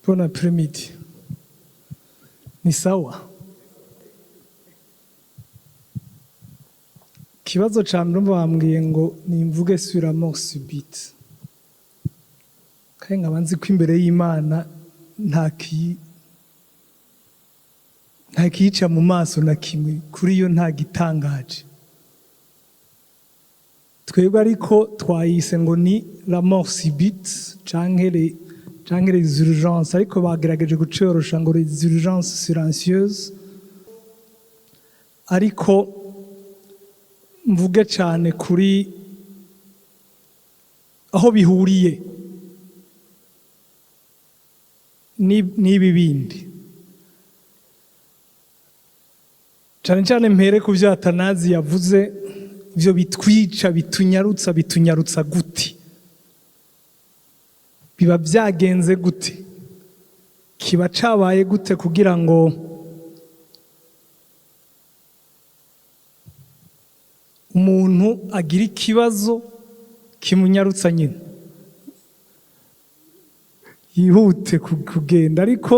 Bon après-midi. Ni sawa. Kibazo ca mbere bambwiye ngo nimvuge sur la mort subite. Kandi nkaba nzi ko imbere y'Imana nta kiyica mu maso na kimwe, kuri yo nta gitangaje. Twebwe ariko twayise ngo ni la mort subite canke les urgences, ariko bagerageje gucorosha ngo les urgences silencieuses. Ariko mvuge cyane kuri aho bihuriye n'ibi bindi, cyane cyane mpere ku byo Atanazi yavuze, ibyo bitwica bitunyarutsa gute, biba byagenze gute, kiba cabaye gute kugira ngo umuntu agira ikibazo kimunyarutsa nyine yihute kugenda. Ariko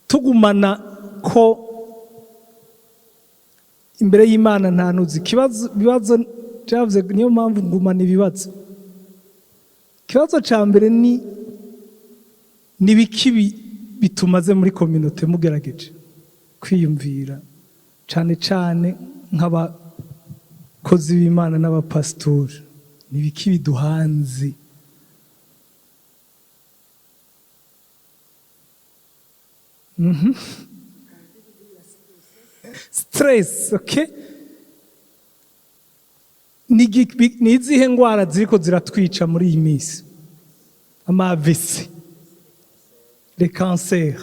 tugumana ko imbere y'Imana nta nuzi ibibazo byavuze, niyo mpamvu ngumana ibibazo. Ikibazo ca mbere ni biki bitumaze muri communauté mugerageje kwiyumvira, cane cane nk'abakozi b'Imana n'abapasitori, ni biki biduhanze? Stress, okay? Ni izihe ngwara ziriko ziratwica muri iyi minsi? Amavese, les cancers.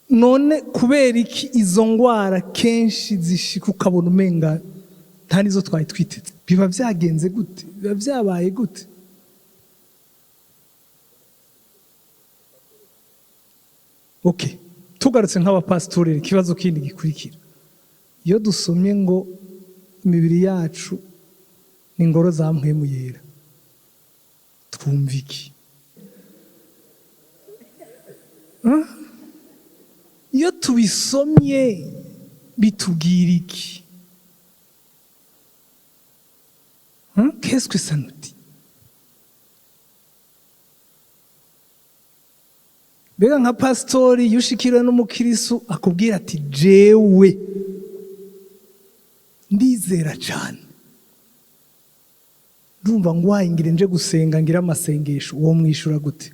None kubera iki izo ngwara kenshi zishika ukabona umenga nta nizo twari twiteze? Biba byagenze gute? Biba byabaye gute? Okay, tugarutse nk'abapasitori, ikibazo kindi gikurikira. Iyo dusomye ngo imibiri yacu ni ingoro za Mpwemu Yera, twumva iki? Iyo tubisomye bitubwira iki? Qu'est-ce que ça nous dit? Bega nka pastori yushikira n'umukristo akubwira ati jewe ndizera cyane, ndumva ngwaye ngire nje gusenga ngira amasengesho, uwo mwishura gute?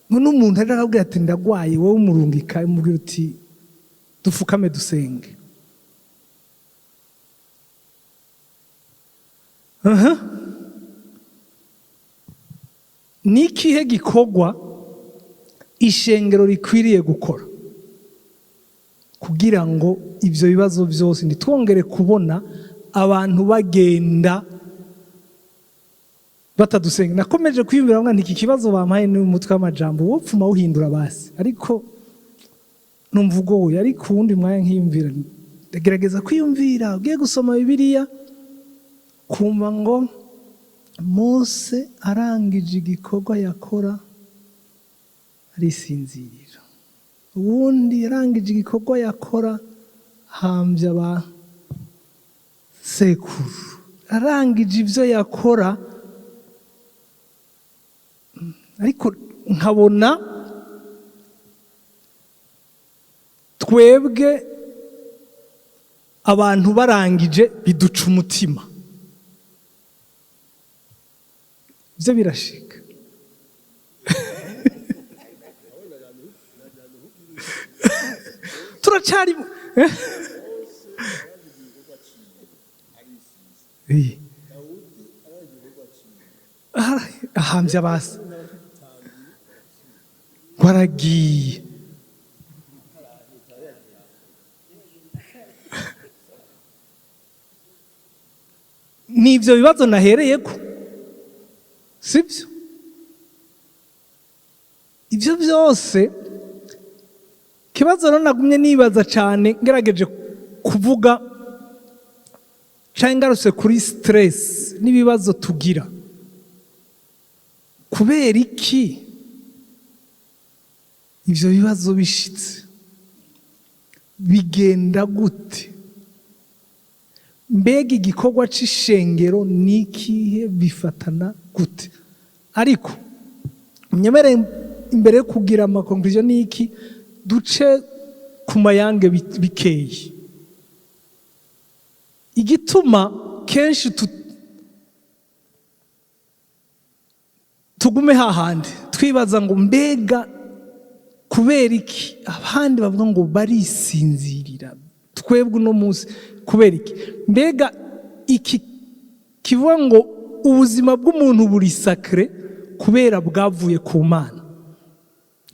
None umuntu arakubwira ati ndagwaye, wowe umurungika umubwira uti dufukame dusenge. Ni ikihe gikorwa ishengero rikwiriye gukora kugira ngo ibyo bibazo byose ntitwongere kubona abantu bagenda batadusenga? Nakomeje kwiyumvira ngo iki kibazo bampaye ni umutwe w'amajambo wo pfuma uhindura basi, ariko numvugo we, ariko uwundi mwanya nkiyumvira, ndagerageza kwiyumvira, ugiye gusoma Bibiliya kumva ngo Mose arangije igikorwa yakora arisinzirira, uwundi yarangije igikorwa yakora hambya ba sekuru, arangije ibyo yakora. Ariko nkabona twebwe abantu barangije biduca umutima. Ibyo birashika. Turacari ahambya basi waragiye. Nibyo bibazo nahereyeko, sibyo? Ibyo byose kibazo rero nagumye nibaza cyane, ngerageje kuvuga cyangwa ingarutse kuri stress n'ibibazo tugira, kubera iki ivyo bibazo bishitse? Bigenda gute? Mbega igikorwa c'ishengero nikihe? Bifatana gute? Ariko nyemere imbere yo kugira amakonklusion niki, duce ku mayange bikeye. Igituma kenshi tugume hahandi twibaza ngo mbega kubera iki abandi bavuga ngo barisinzirira, twebwe uno munsi kubera iki? Mbega iki kivuga ngo ubuzima bw'umuntu buri sacré kubera bwavuye ku Mana.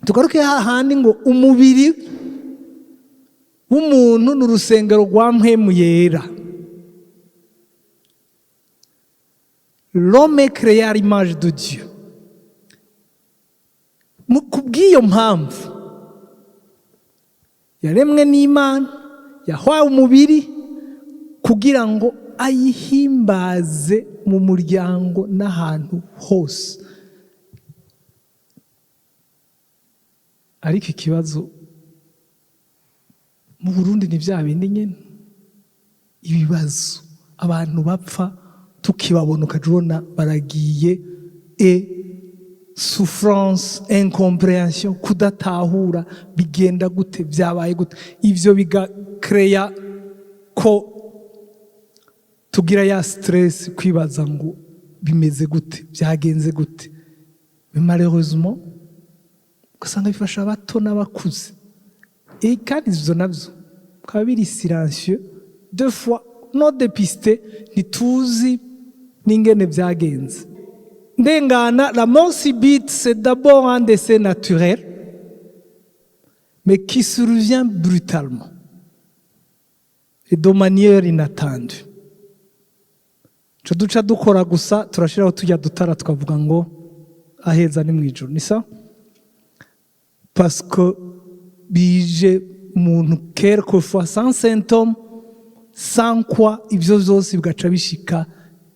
Tugaruke hahandi ngo umubiri w'umuntu n'urusengero rwa Mpwemu Yera. L'homme est créé à l'image de Dieu. Kubw'iyo mpamvu yaremwe n'Imana, yahawe umubiri kugira ngo ayihimbaze mu muryango n'ahantu hose. Ariko ikibazo mu Burundi ni bya bindi nyene, ibibazo abantu bapfa tukibabona ukajubona baragiye, souffrance, incompréhension, kudatahura bigenda gute, byabaye gute. Ivyo bigakreya ko tugira ya stress, kwibaza ngo bimeze gute, byagenze gute. Mais malheureusement ugasanga bifasha abato n'abakuze, kandi ivyo navyo bikaba biri silencieux, deux fois no dépisté, ntituzi n'ingene byagenze. Ndengana, la mort subite, c'est d'abord un décès naturel, mais qui survient brutalement et de manière inattendue. Ico duca dukora gusa turashiraho tujya dutara tukavuga ngo aheza ni mwijuru, ni ça? Parce que bije umuntu quelquefois sans symptômes, sans quoi ivyo vyose bigaca bishika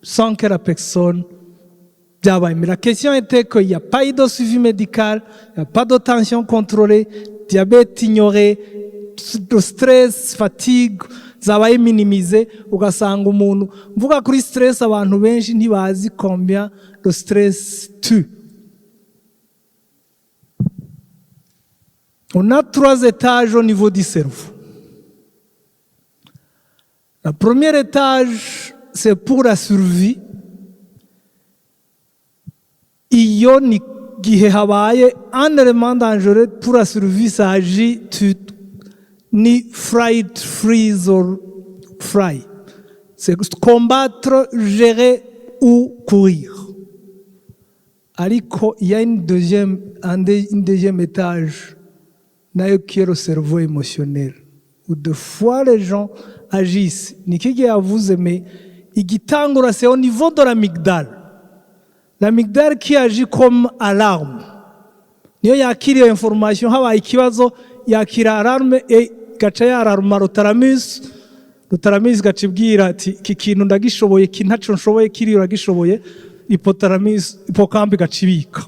sans que la personne. Mais la question était qu'il n'y a pas eu de suivi médical, il n'y a pas de tension contrôlée, diabète ignoré, de stress, fatigue, zabaye minimisé. Ugasanga umuntu mvuga kuri stress, abantu benshi ntibazi combien le stress tue. On a 3 étages au niveau du cerveau. Le premier étage, c'est pour la survie. Iyo ni gihe habaye un élément dangereux pour la survie, s'agit ni fight, freeze or fry. C'est combattre, gérer ou courir. Ariko il y a un deuxième étage, qui est le cerveau émotionnel, où deux fois les gens agissent. Nikiki a vous aimé, igitangura c'est au niveau de l'amygdale. L'amygdale qui agit comme alarme. Niyo yakira information, habaye ikibazo yakira alarme, gaca yararuma l'hypothalamus gacibwira ati iki kintu ndagishoboye, iki ntaco nshoboye, kiri uragishoboye, hypothalamus hippocampus gacibika.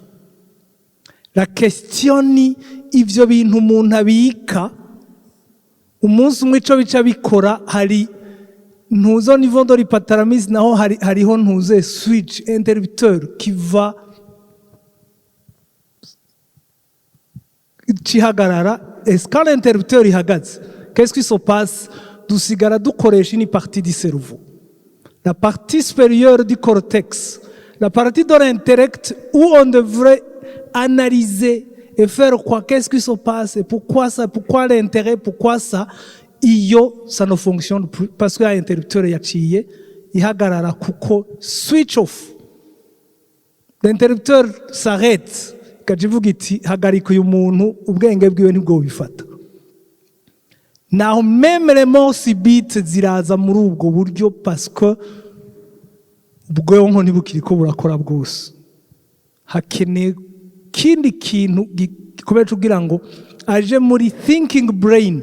La question ni ivyo bintu umuntu abika umunsi umwe ico bica bikora, hari ntuzo niveau de l'hypothalamus naho hariho ntuze switch interrupteur qui va cihagarara. Est-ce que l'interrupteur ihagaze, qu'est-ce qui se passe? Dusigara dukoresha une partie du cerveau, la partie supérieure du cortex, la partie de l'intellect où on devrait analyser et faire quoi, qu'est-ce qui se passe, et pourquoi ça, pourquoi l'intérêt, pourquoi ça. Iyo ça ne fonctionne plus parce que l'interrupteur yaciye ihagarara kuko switch off. L'interrupteur s'arrête, kajivuga iti hagarika uyu muntu ubwenge bwiwe nibwo bifata. Naho même les morts subites ziraza muri ubwo buryo parce que ubwonko ntibukiriko burakora bwose. Hakeneye kindi kintu gikomeye kugira ngo aje muri thinking brain,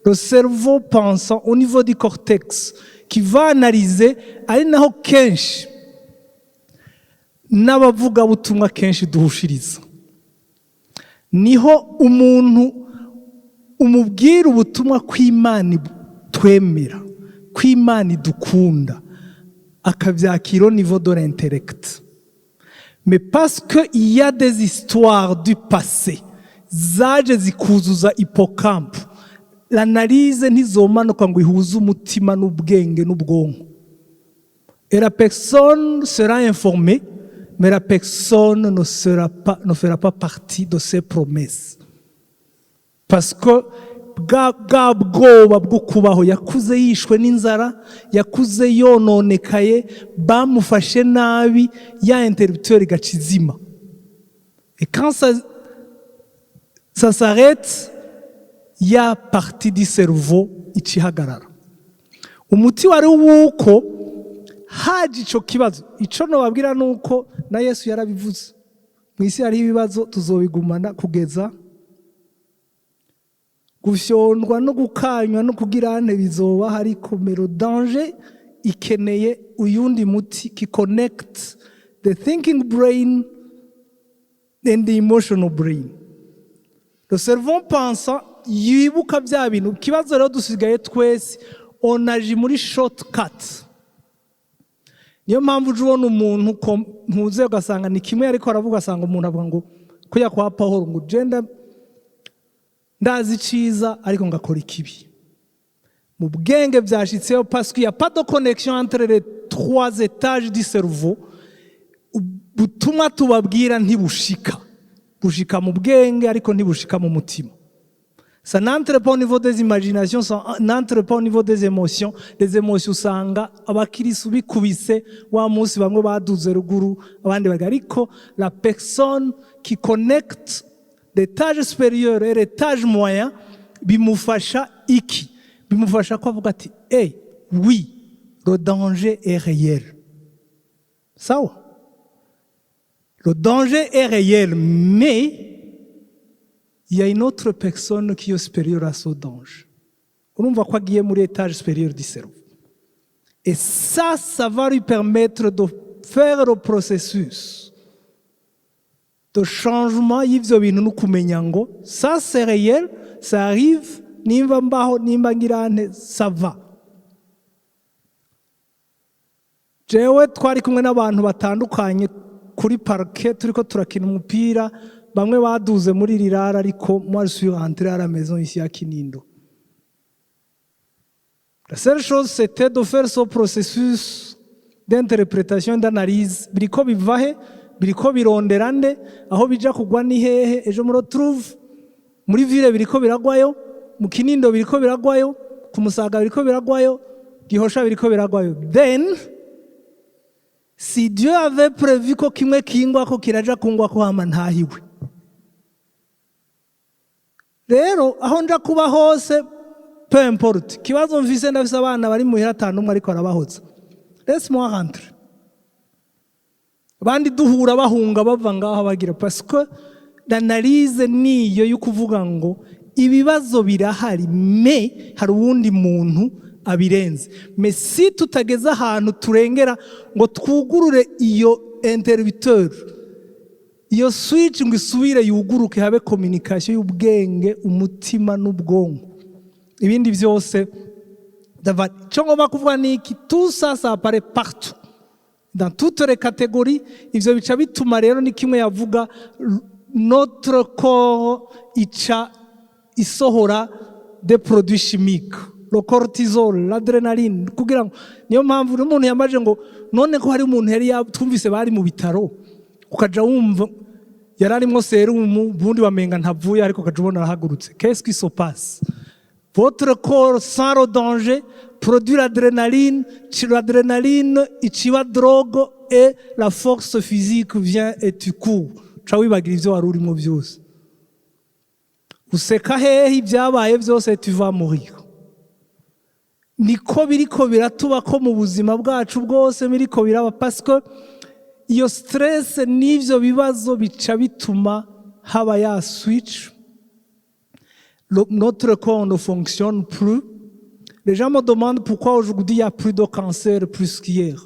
le cerveau pensant au niveau du cortex qui va analyser ari naho kenshi n'abavuga butumwa kenshi duhushiriza. Niho umuntu umubwira ubutumwa kw'Imana twemera, kw'Imana dukunda, akavyakira au niveau de l'intellect. Mais parce que il y a des histoires du passé zaje zikuzuza hippocampe, l'analyse ntizomanuka ngo ihuze umutima n'ubwenge n'ubwonko. Et la personne sera informée, mais la personne ne fera pas partie de ses promesses. Parce que bwa bwoba bwo kubaho yakuze yishwe n'inzara, yakuze yononekaye, bamufashe nabi, ya interrupteur igacizima. Et quand ça s'arrête, il y a partie du cerveau ichihagarara. Umuti wari wuko haje ico kibazo. Ico nobabwira nuko na Yesu yarabivuze. Mwisi hari ibibazo tuzobigumana kugeza gufyondwa no gukanywa no kugira ane bizoba hari komero. Danger ikeneye uyundi muti ki connect the thinking brain and the emotional brain. Le cerveau pensant yibuka bya bintu. Kibazo rero dusigaye twese onaje muri shortcut. Niyo mpamvu uje ubona umuntu ntuze ugasanga ni kimwe ariko aravuga, asanga umuntu avuga ngo kuya kwa Pawulo ngo genda ndazi ciza ariko ngakora ikibi. Mu bwenge byashitseho parce qu'il y a pas de connexion entre les trois étages du cerveau. Butumwa tubabwira ntibushika. Bushika mu bwenge ariko ntibushika mu mutima. Ça n'entre pas au niveau des imaginations, ça n'entre pas au niveau des émotions. Les émotions usanga abakirisu bikubise wa munsi bamwe baduze ruguru abandi bagariko. La personne qui connecte l'étage supérieur et l'étage moyen bimufasha iki? Bimufasha ko avuga ati oui, le danger est réel. Sawa? Le danger est réel, mais il y a une autre personne qui est supérieure à ce danger. Urumva ko agiye muri étage supérieur du cerveau. Et ça va lui permettre de faire le processus de changement y'ivyo bintu no kumenya ngo ça c'est réel, ça arrive, nimba mbaho nimba ngirane, ça va. Jewe twari kumwe n'abantu batandukanye kuri parquet turiko turakina umupira, bamwe baduze muri rirara ariko moi je suis rentré à la maison ici à Kinindo. La seule chose c'était de faire ce processus d'interprétation, d'analyse. Biriko bivahe, biriko bironderande, aho bija kugwa ni hehe, ejo muri trouve muri ville biriko biragwayo, mu Kinindo biriko biragwayo, ku Musaga biriko biragwayo, Gihosha biriko biragwayo. Then si Dieu avait prévu ko kimwe kingwa ko kiraja kungwa ko hama ntahiwe. Rero aho nja kuba hose peu importe. Kibazo mvise ndafise abana bari muhira atanu ariko arabahoza. Laisse-moi rentrer. Abandi duhura bahunga bava ngaho bagira parce que l'analyse niyo y'ukuvuga ngo ibibazo birahari, mais hari uwundi muntu abirenze. Mais si tutageze ahantu turengera ngo twugurure iyo interrupteur, iyo switch ngo isubire yuguruke, habe communication y'ubwenge, umutima n'ubwonko, ibindi byose ngomba kuvuga niki, tout ça apparaît partout dans toutes les catégories. Ivyo bica bituma rero ni kimwe yavuga notre corps isohora des produits chimiques, le cortisol, l'adrénaline, kugira ngo niyo mpamvu umuntu yamaje ngo none ko hari umuntu yari twumvise bari mu bitaro ukaja wumva yararimo serumu bundi wamenga ntavuye ariko ukaja ubona arahagurutse. Qu'est-ce qui se passe? Votre corps sans le danger produit l'adrénaline, l'adrénaline ichiba drogue et la force physique vient et tu cours. Cha wibagira ivyo wari urimo byose, useka hehe ibyabaye byose, tu vas mourir. Niko biriko biratuba ko mu buzima bwacu bwose biriko biraba, parce que iyo stress n'ivyo bibazo bica bituma haba ya switch. Notre corps ne fonctionne plus, Les gens me demandent pourquoi aujourd'hui il y a plus de cancer plus qu'hier.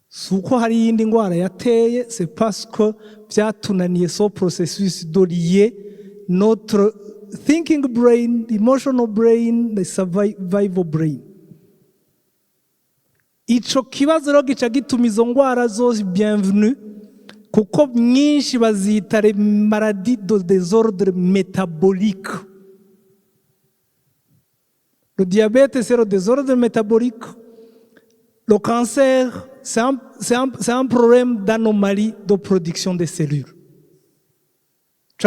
Si uko hari iyindi ndwara yateye, c'est parce que byatunaniye so processus de lier notre thinking brain, emotional brain, the survival brain. Ico kibazo rero gica gituma izo ndwara zose bienvenue, kuko nyinshi bazita les maladies de désordre métabolique. Le diabète, c'est le désordre métabolique. Le cancer, c'est un problème d'anomalie de production des cellules.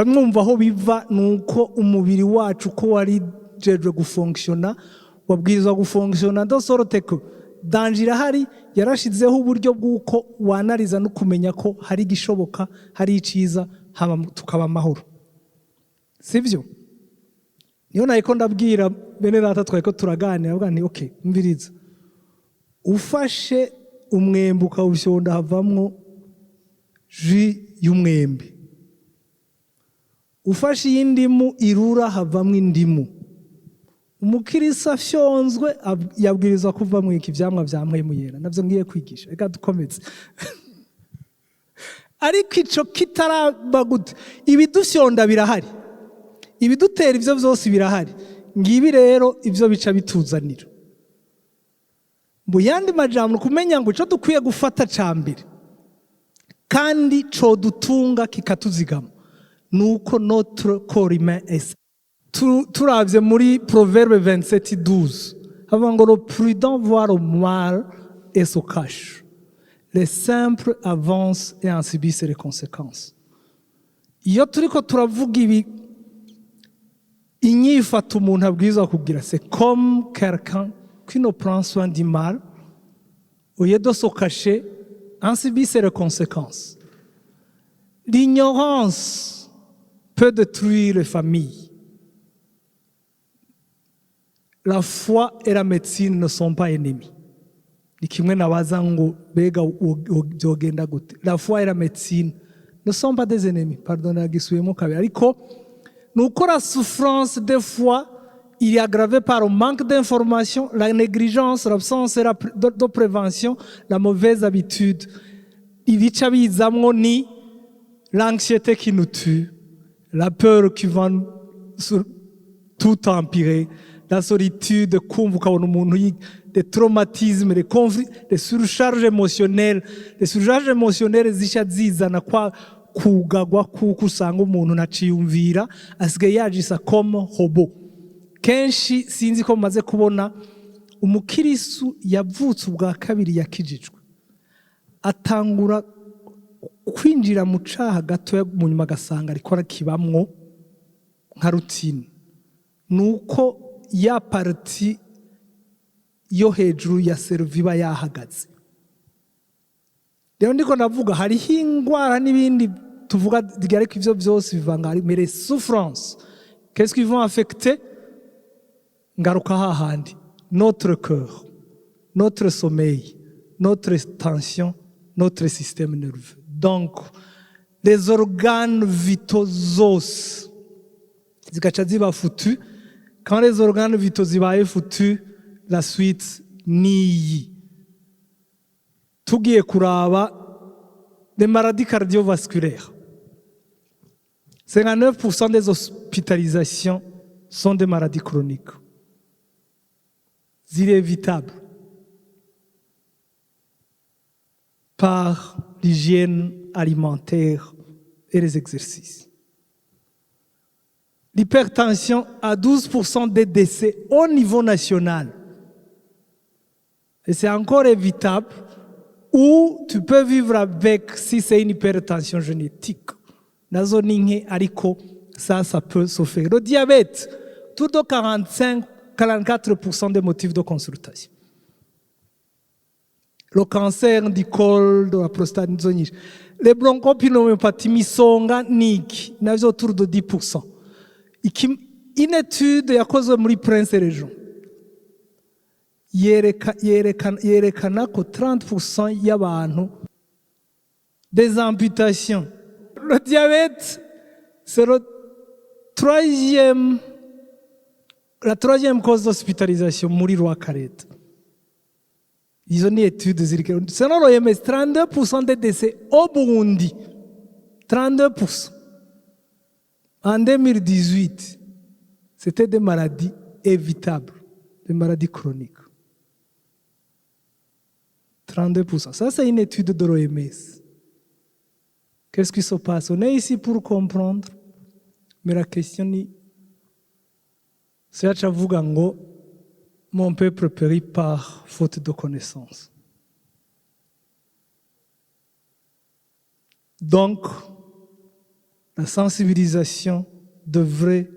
Mwumva aho biva nuko umubiri wacu ko warijejwe gufunctiona, wabwirizwa gufunctiona de sorte que danger irahari, yarashizeho uburyo bw'uko wanariza no kumenya ko hari igishoboka, hari iciza, tukaba amahoro. Sivyo? Niyo nayiko ndabwira bene data twayiko turaganira avuga nti okay, mviriza. Ufashe umwembe ukawushonda havamwo jus y'umwembe. Ufashe y'indimu irura havamwo indimu. Umukristo afyonzwe yabwirizwa kuvamwo iki vyamwa vya Mpwemu Yera. Navyo ngiye kwigisha. Reka dukomeze. Ariko ico kitaraba gute, ibidufyonda birahari. Ibidutera ivyo vyose birahari. Ngibi rero ivyo bica bituzanira. Muyandi majambo kumenya ngo ico dukwiye gufata cambere kandi co dutunga kikatuzigama nuko notre corps humain est. Turavye muri Proverbe 27:12 avuga ngo le prudent voit le mal et se cache. Les simples avancent et en subissent les conséquences. Iyo turiko turavuga ibi inyifato umuntu abwirizwa kugira, c'est comme quelqu'un qui ne prend soin du mal, au lieu de se cacher, en subissent les conséquences. L'ignorance peut détruire les familles. La foi et la médecine ne sont pas ennemis. La foi et la médecine ne sont pas des ennemis. Pardonnez, nous, la souffrance, des fois, il est aggravé par le manque d'information, la négligence, l'absence de prévention, la mauvaise habitude. Ni l'anxiété qui nous tue, la peur qui va tout empirer, la solitude, des traumatismes, des conflits, des surcharges émotionnelles. Les surcharges émotionnelles zishazizana kwa kugagwa kuko usanga umuntu naciyumvira asigaye yajisa comme hobo. Kenshi sinzi ko maze kubona umukristo yavutse ubwa kabiri yakijijwe, atangura kwinjira mu caha gato mu nyuma gasanga ariko arakibamwo nka routine, nuko ya parti yo hejuru ya cerveau yahagaze. Rero ndiko navuga hariho ingwara n'ibindi tuvuga digareko ivyo byose bivanga, mais les souffrances, qu'est-ce qui vont affecter? Ngaruka hahandi, notre cœur, notre sommeil, notre tension, notre système nerveux. Donc les organes vitaux zose zikaca ziba foutus. Quand les organes vitaux zibaye foutus, la suite niyi. Tugiye kuraba des maladies cardiovasculaires. 59% des hospitalisations sont des maladies chroniques. Inévitables par l'hygiène alimentaire et les exercices. L'hypertension a 12% des décès au niveau national. Et c'est encore évitable, ou tu peux vivre avec si c'est une hypertension génétique. Ça peut se faire. Le diabète, tout de 44% des motifs de consultation. Le cancer du col, de la prostate, les bronchopneumopathie, misonga, nik, n'avait autour de 10%. Une étude yakozwe muri Prince Region yerekana ko 30% y'abantu des amputations. Le diabète, c'est le troisième La troisième cause d'hospitalisation, mourir au carrette. Ils ont une étude, selon l'OMS, 32% des décès au Burundi. 32%. En 2018, c'était des maladies évitables, des maladies chroniques. 32%. Ça, c'est une étude de l'OMS. Qu'est-ce qui se passe? On est ici pour comprendre, mais la question est, c'est à vous que mon peuple périt par faute de connaissance. Donc, la sensibilisation devrait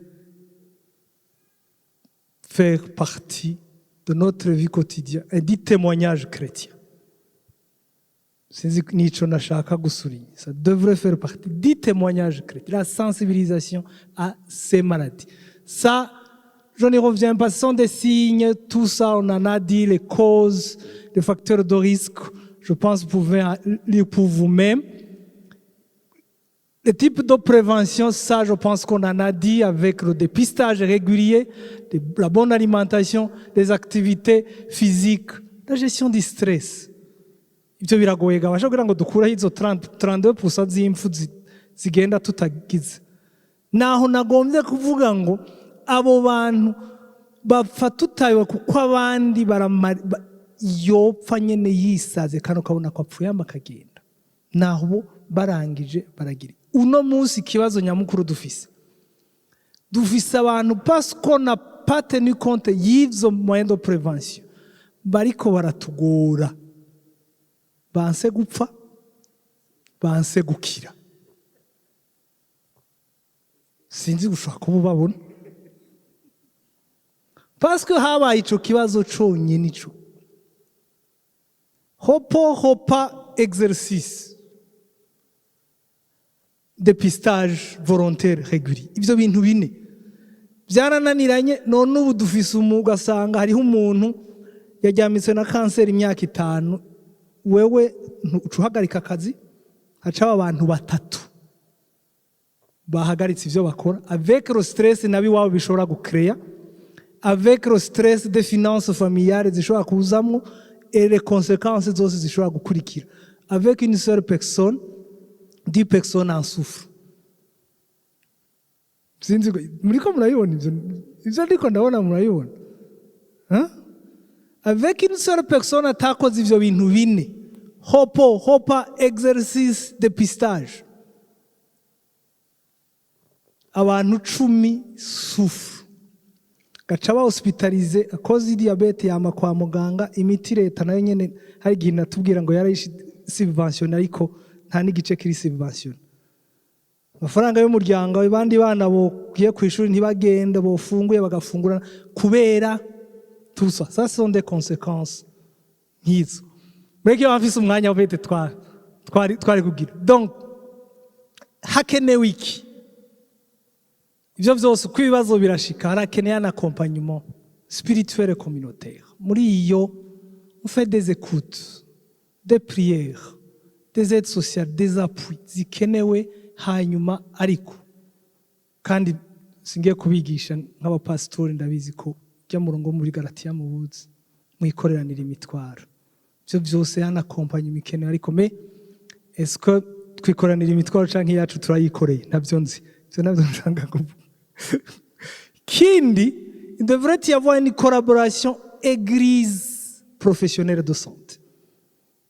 faire partie de notre vie quotidienne et du témoignage chrétien. Ça devrait faire partie du témoignage chrétien, la sensibilisation à ces maladies. Ça, je n'y reviens pas, ce sont des signes, tout ça, on en a dit, les causes, les facteurs de risque. Je pense que vous pouvez lire pour vous-même. Le type de prévention, ça, je pense qu'on en a dit avec le dépistage régulier, la bonne alimentation, les activités physiques, la gestion du stress. Ibyo biragoye gabasha kugira ngo dukuraho izo 32% z'impfu zigenda tutagize. Naho nagombye kuvuga ngo abo bantu bapfa tutayiwe kuko abandi yopfa nyene yisaze kandi ukabona ko apfuye amakagenda. Naho barangije baragira. Uno munsi ikibazo nyamukuru dufise abantu parce qu'on n'a pas tenu compte y'ivyo moyens de prévention bariko baratugora, banse gupfa, banse gukira. Sinzi gushaka kuba babona parce que habaye ico kibazo conyine ico hopa exercice dépistage volontaire régulier. Ivyo bintu bine byarananiranye, none ubu dufise ugasanga hariho umuntu yajyamitse na kanseri imyaka 5, wewe ucuhagarika akazi, haca abantu 3 bahagaritse ivyo bakora avec le stress nabi wabo bishobora gucrea, avec le stress des finances familiales zishobora kuzamwo et les conséquences zose zishobora gukurikira, avec une seule personne 10 personnes en souffrent. Sinzi muriko murayibona ivyo ndiko ndabona murayibona. Avec une seule personne atakoze ivyo bintu bine, hopa exercice dépistage, abantu 10 souffrent. Gaca ba hospitalize akoze diabete yama kwa muganga, imiti leta nayo nyene hari gihe natubwira ngo yarayishi subvention ariko nta n'igice kiri subvention. Amafaranga y'umuryango abandi bana bogiye ku ishuri ntibagende, bofunguye bagafungura kubera tout ça. Ça sont des conséquences nk'izo. Mureke bafise umwanya w'ubete twari kugira. Donc hakenewe iki? Ivyo vyose uko ibibazo birashika harakeneye un accompagnement spirituel et communautaire. Muri iyo on fait des écoutes, des prières, des aides sociales, des appuis zikenewe hanyuma ariko kandi singiye kubigisha nk'abapastori ndabizi ko jya murongo muri Galatiya mubuzi mwikoreranira imitwaro. Byo byose yana compagnie mikenewe ariko est-ce que twikoranira imitwaro canke yacu turayikoreye? Ntabyo nzi. Byo nabyo nshaka kuvuga. Kindi, il devrait y avoir une collaboration église professionnelle de santé.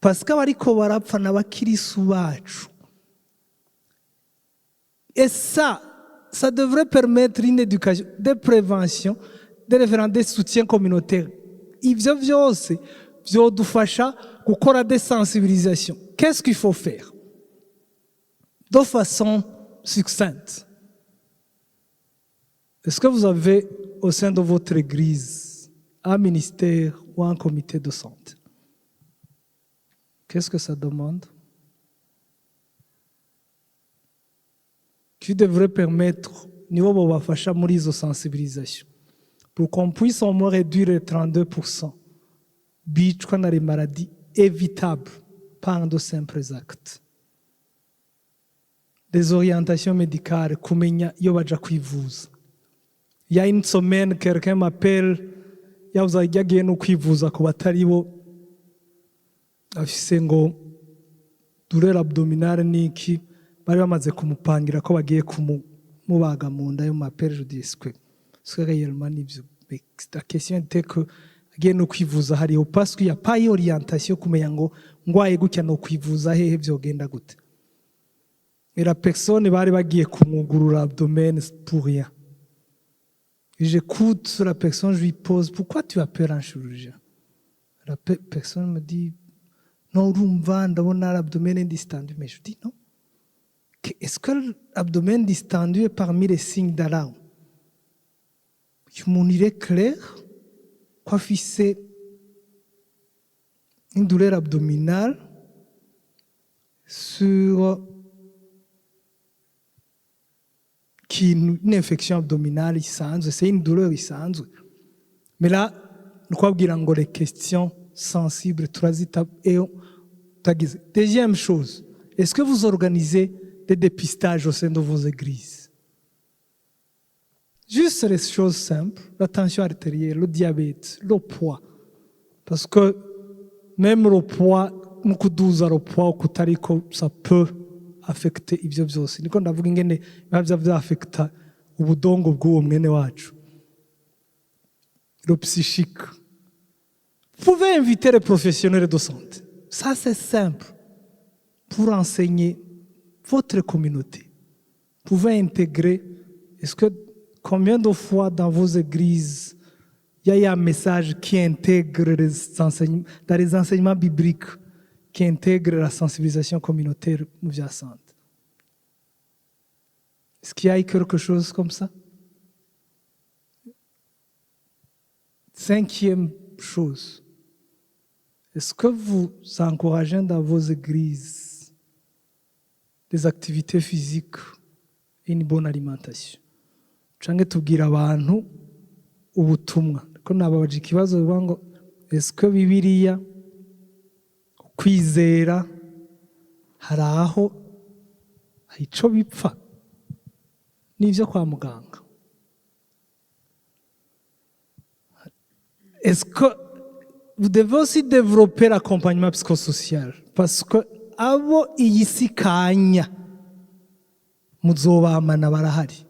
Parce que bariko barapfa n'abakirisu bacu. Et ça devrait permettre une éducation, de prévention, des référents, des soutiens communautaires. Ivyo vyose vyodufasha gukora des sensibilisations. Qu'est-ce qu'il faut faire? De façon succincte. Est-ce que vous avez au sein de votre église un ministère ou un comité de santé? Qu'est-ce que ça demande? Qui devrait permettre niveau bobafasha muri izo sensibilisation pour qu'on puisse au moins réduire les 32% bicwa na les maladies évitables par de simples actes. Des orientations médicales kumenya iyo baja kwivuza. Il y a une semaine, quelqu'un m'appelle, yagiye no kwivuza ku batari bo, afise ngo douleur abdominale niki, bari bamaze kumupangira ko bagiye kumubaga mu nda. Yo m'appelle, je dis est-ce que réellement nivyo? Mais la question était que agiye no kwivuza hariho, parce qu'il y a pas orientation kumenya ngo ngwaye gutya no kwivuza hehe vyogenda gute. Et la personne bari bagiye kumugurura abdomen pour rien. Et j'écoute la personne, je lui pose, pourquoi tu as peur en chirurgien? La personne me dit, non, ndabona l'abdomen distendu. Mais je dis non. Est-ce que l'abdomen distendu est parmi les signes d'alarme? Mon idée claire, quoi c'est une douleur abdominale sur une infection abdominale isanzwe, c'est une douleur isanzwe. Mais là, nous croyons que les questions sensibles, deuxième chose, est-ce que vous organisez des dépistages au sein de vos églises? Juste les choses simples, la tension artérielle, le diabète, le poids. Parce que même le poids, nous kuduza le poids au kutariko, ça peut affecter ibyo byose. Niko ndavuga ingene bya affecta ubudongo bw'uwo mwene wacu. Le psychique. Vous pouvez inviter les professionnels de santé. Ça c'est simple. Pour enseigner votre communauté. Vous pouvez intégrer. Est-ce que combien de fois dans vos églises il y a un message qui intègre les enseignements, dans les enseignements bibliques, qui intègre la sensibilisation communautaire sous-jacente? Est-ce qu'il y a quelque chose comme ça? Cinquième chose, est-ce que vous encouragez dans vos églises des activités physiques et une bonne alimentation? Canke tubwira abantu ubutumwa. Ko nababaje ikibazo bivuga ngo est-ce que Bibiliya kwizera hari aho ico bipfa n'ivyo kwa muganga? Est-ce que vous devez aussi développer l'accompagnement psychosocial? Parce que abo iyi si kanya muzobamana barahari.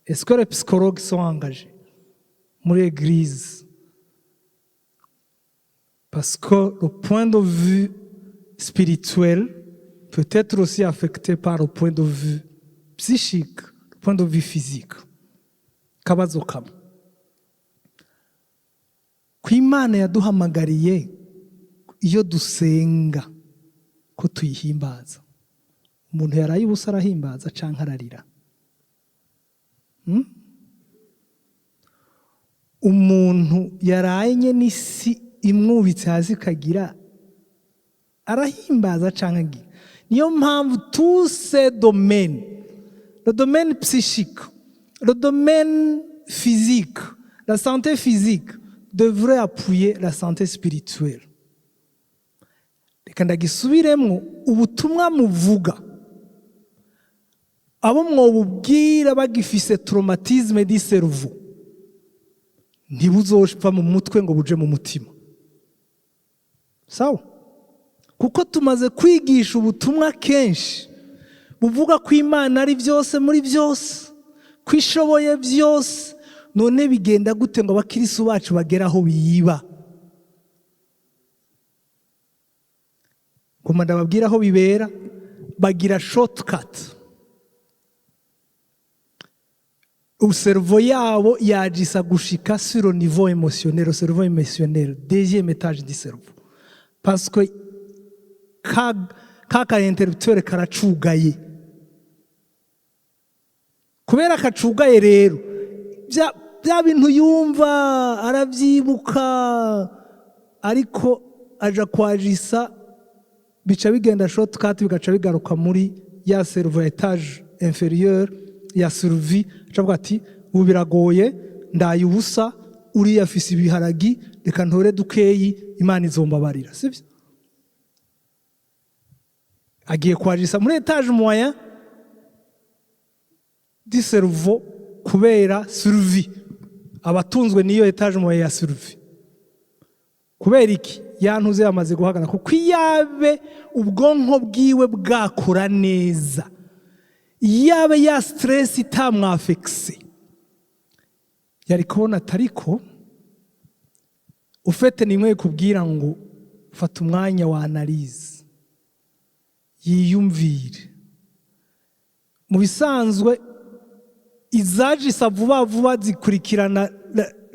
Est-ce que les psychologues sont engagés muri l'église? Parce que le point de vue spirituel peut être aussi affecté par le point de vue psychique, le point de vue physique. Kabazo kamwe. Kw'Imana yaduhamagariye iyo dusenga ko tuyihimbaza. Umuntu yaraye ubusa arahimbaza canke ararira? Umuntu yaraye n'isi imwubitse hasi kagira arahimbaza canke agira? Niyo mpamvu tous ces domaines, le domaine psychique, le domaine physique, la santé physique devrait appuyer la santé spirituelle. Reka ndagisubiremo, ubutumwa muvuga abo mwobubwira bagifise traumatisme du cerveau ntibuzopfa mu mutwe ngo buje mu mutima. Sawa? Kuko tumaze kwigisha ubutumwa kenshi buvuga ko Imana ari byose muri byose, ko ishoboye byose. None bigenda gute ngo abakristo bacu bagera aho biyiba? Kuma ndababwira aho bibera, bagira shortcut. Cerveau yabo yagisa gushika sur le niveau émotionnel, le cerveau émotionnel, deuxième étage du cerveau. Parce que kaka interrupteur karacugaye. Kubera kacugaye rero, bya bintu yumva aravyibuka, ariko aja kwajisa bica bigenda shortcut, bigaca bigaruka muri ya cerveau étage inférieur ya survie. Acavuga ati ubu biragoye, ndaye ubusa, uriya afise ibiharagi, reka ntore dukeyi, Imana izombabarira. Sibyo? Agiye kwajisa muri étage moyen du cerveau kubera survie, abatunzwe niyo etage moye ya survie. Kubera iki yantuze yamaze guhagana kuko iyabe ubwonko bwiwe bwakora neza, iyabe ya stress itamwafekse, yari kubona atariko ufite nimwe kubwira ngo fata umwanya wa analyse yiyumvire. Mu bisanzwe izaje vuba vuba zikurikirana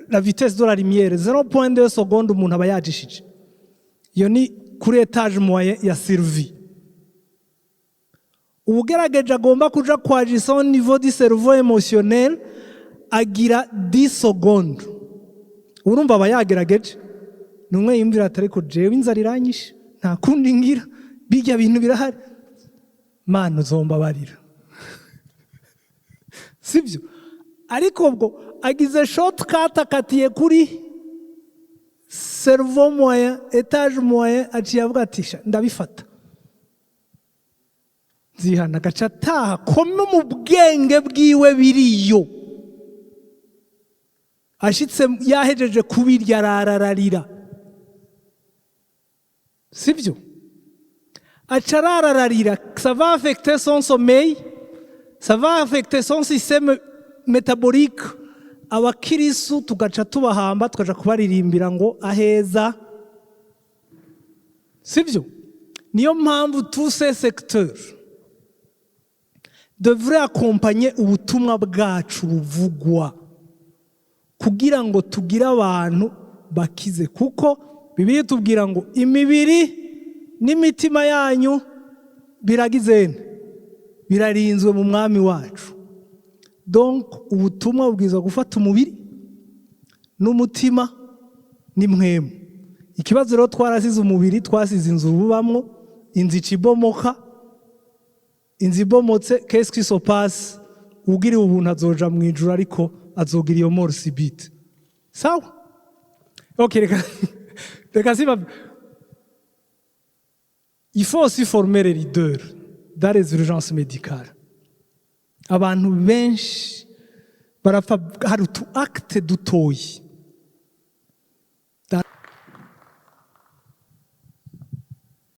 la vitesse de la lumière 0.2 secondes umuntu aba yajishije. Iyo ni kuri etage moyen ya survie. Ubugerageje agomba kuja kwajisa au niveau du cerveau émotionnel agira 10 secondes. Urumva aba yagerageje. Numwe yimvira atari ko jewe inzara iranyishe nta kundi ngira bijya bintu birahari. Mana uzombabarira. Sibyo? Ariko ubwo agize shortcut akatiye kuri cerveau moyen, etage moyen, aciye avuga ati ndabifata. Zihana gaca taha kome mu bwenge bwiwe biriyo. Ashitse yahejeje kubirya arararira. Sibyo? Acharararira, ça va affecter son sommeil, ça va affecter son système métabolique. Abakirisu tugaca tubahamba tukaja kubaririmbira ngo aheza. Sibyo? Niyo mpamvu tous ces secteurs devraient accompagner ubutumwa bwacu buvugwa kugira ngo tugire abantu bakize, kuko Bibiliya tubwira ngo imibiri n'imitima yanyu biragizene, birarinzwe mu mwami wacu. Donc ubutumwa bubwiza gufata umubiri n'umutima n'Mpwemu. Ikibazo rero twarasize umubiri, twasize inzu bubamwo, inzu ikibomoka, inzu ibomotse, qu'est-ce qui se passe? Ugiriwe ubuntu azoja mu ijuru ariko azogira iyo mort subite. Sawa? Okay, reka siba. Il faut aussi former les leaders dans les urgences médicales. Abantu benshi barapfa hari utu acte dutoyi